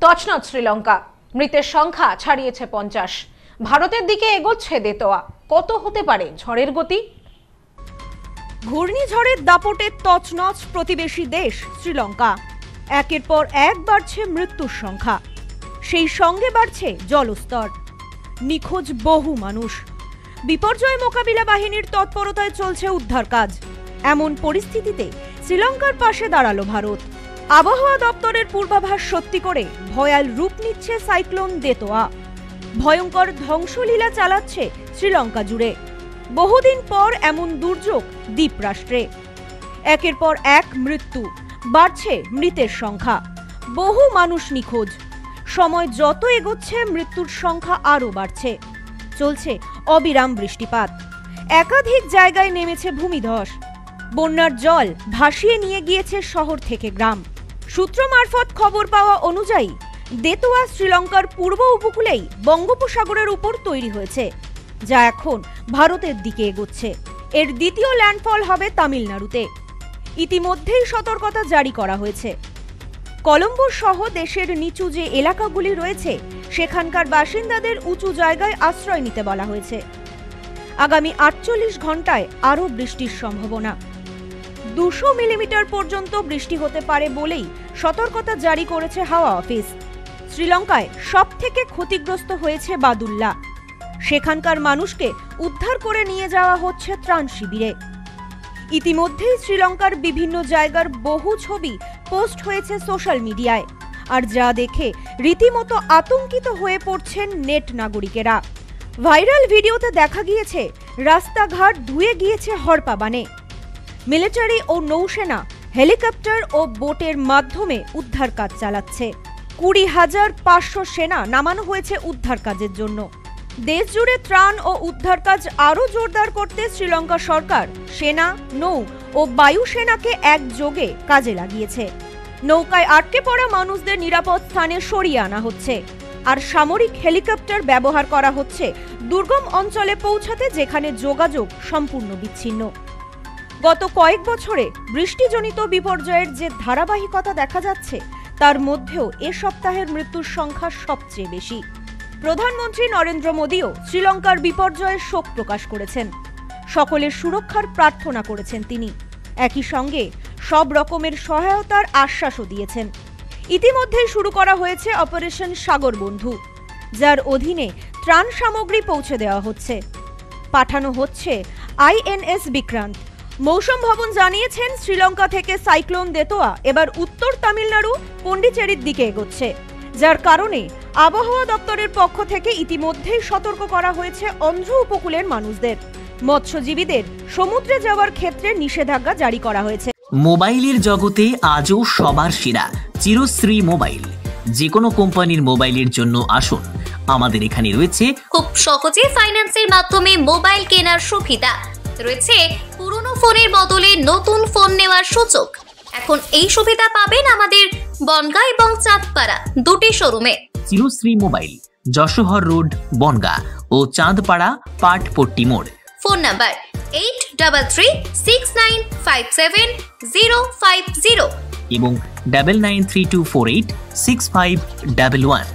তছনছ শ্রীলঙ্কা, মৃতের সংখ্যা ছাড়িয়েছে 50। ভারতের দিকে এগোচ্ছে দেতোয়া। কত হতে পারে ঝড়ের গতি? ঘূর্ণিঝড়ের দাপটে তছনছ প্রতিবেশী দেশ শ্রীলঙ্কা। একের পর এক বাড়ছে মৃত্যুর সংখ্যা, সেই সঙ্গে বাড়ছে জলস্তর। নিখোঁজ বহু মানুষ। বিপর্যয় মোকাবিলা বাহিনীর তৎপরতায় চলছে উদ্ধার কাজ। এমন পরিস্থিতিতে শ্রীলঙ্কার পাশে দাঁড়ালো ভারত। আবহাওয়া দপ্তরের পূর্বাভাস সত্যি করে ভয়াল রূপ নিচ্ছে সাইক্লোন দেতোয়া। ভয়ঙ্কর ধ্বংসলীলা চালাচ্ছে শ্রীলঙ্কা জুড়ে। বহুদিন পর এমন দুর্যোগ দ্বীপরাষ্ট্রে। একের পর এক মৃত্যু, বাড়ছে মৃতের সংখ্যা, বহু মানুষ নিখোঁজ। সময় যত এগোচ্ছে মৃত্যুর সংখ্যা আরও বাড়ছে। চলছে অবিরাম বৃষ্টিপাত। একাধিক জায়গায় নেমেছে ভূমিধস। বন্যার জল ভাসিয়ে নিয়ে গিয়েছে শহর থেকে গ্রাম। সূত্র মারফত খবর পাওয়া অনুযায়ী দেতোয়া শ্রীলঙ্কার পূর্ব উপকূলেই বঙ্গোপসাগরের উপর তৈরি হয়েছে, যা এখন ভারতের দিকে এগোচ্ছে। এর দ্বিতীয় ল্যান্ডফল হবে তামিলনাড়ুতে। ইতিমধ্যেই সতর্কতা জারি করা হয়েছে। কলম্বো সহ দেশের নিচু যে এলাকাগুলি রয়েছে সেখানকার বাসিন্দাদের উঁচু জায়গায় আশ্রয় নিতে বলা হয়েছে। আগামী 48 ঘন্টায় আরও বৃষ্টির সম্ভাবনা। 200 মিলিমিটার পর্যন্ত বৃষ্টি হতে পারে বলেই সতর্কতা জারি করেছে হাওয়া অফিস। শ্রীলঙ্কায় সবথেকে ক্ষতিগ্রস্ত হয়েছে বাদুল্লা। সেখানকার মানুষকে উদ্ধার করে নিয়ে যাওয়া হচ্ছে ত্রাণ শিবিরে। ইতিমধ্যেই শ্রীলঙ্কার বিভিন্ন জায়গার বহু ছবি পোস্ট হয়েছে সোশ্যাল মিডিয়ায়, আর যা দেখে রীতিমতো আতঙ্কিত হয়ে পড়ছেন নেট নাগরিকেরা। ভাইরাল ভিডিওতে দেখা গিয়েছে রাস্তাঘাট ধুয়ে গিয়েছে হড়পাবানে। মিলিটারি ও নৌসেনা হেলিকপ্টার ও বোটের মাধ্যমে উদ্ধার কাজ চালাচ্ছে। 20,500 সেনা নামানো হয়েছে উদ্ধার কাজের জন্য। দেশ জুড়ে ত্রাণ ও উদ্ধার কাজ আরও জোরদার করতে শ্রীলঙ্কা সরকার সেনা, নৌ ও বায়ুসেনাকে একযোগে কাজে লাগিয়েছে। নৌকায় আটকে পড়া মানুষদের নিরাপদ স্থানে সরিয়ে আনা হচ্ছে, আর সামরিক হেলিকপ্টার ব্যবহার করা হচ্ছে দুর্গম অঞ্চলে পৌঁছাতে, যেখানে যোগাযোগ সম্পূর্ণ বিচ্ছিন্ন। গত কয়েক বছরে বৃষ্টিজনিত বিপর্যয়ের যে ধারাবাহিকতা দেখা যাচ্ছে, তার মধ্যেও এ সপ্তাহের মৃত্যুর সংখ্যা সবচেয়ে বেশি। প্রধানমন্ত্রী নরেন্দ্র মোদীও শ্রীলঙ্কার বিপর্যয়ে শোক প্রকাশ করেছেন। সকলের সুরক্ষার প্রার্থনা করেছেন তিনি। একই সঙ্গে সব রকমের সহায়তার আশ্বাসও দিয়েছেন। ইতিমধ্যেই শুরু করা হয়েছে অপারেশন সাগর বন্ধু, যার অধীনে ত্রাণ সামগ্রী পৌঁছে দেওয়া হচ্ছে। পাঠানো হচ্ছে INS বিক্রান্ত। মৌসুম ভবন জানিয়েছেন, শ্রীলঙ্কা থেকে সাইক্লোন দেতোয়া এবার উত্তর তামিলনাড়ু, পন্ডিচেরির দিকে এগোচ্ছে, যার কারণে আবহাওয়া দপ্তরের পক্ষ থেকে ইতিমধ্যেই সতর্ক করা হয়েছে অন্ধ্র উপকূলের মানুষদের। মৎস্যজীবীদের সমুদ্রে যাওয়ার ক্ষেত্রে নিষেধাজ্ঞা জারি করা হয়েছে। মোবাইলের জগতে আজও সবার সেরা চিরশ্রী মোবাইল। যে কোনো কোম্পানির মোবাইলের জন্য আসুন, আমাদের এখানে রয়েছে খুব সহজে ফাইন্যান্সের মাধ্যমে মোবাইল কেনার সুবিধা রয়েছে। পুরনো ফোনের বদলে নতুন ফোন নেওয়ার সুযোগ। এখন এই সুবিধা পাবেন আমাদের বনগাঁ এবং চাঁদপাড়া দুটি শোরুমে। চিরশ্রী মোবাইল, যশোহর রোড, বনগাঁ ও চাঁদপাড়া পাটপট্টি মোড়। ফোন নাম্বার 8336957050 এবং 9932486511।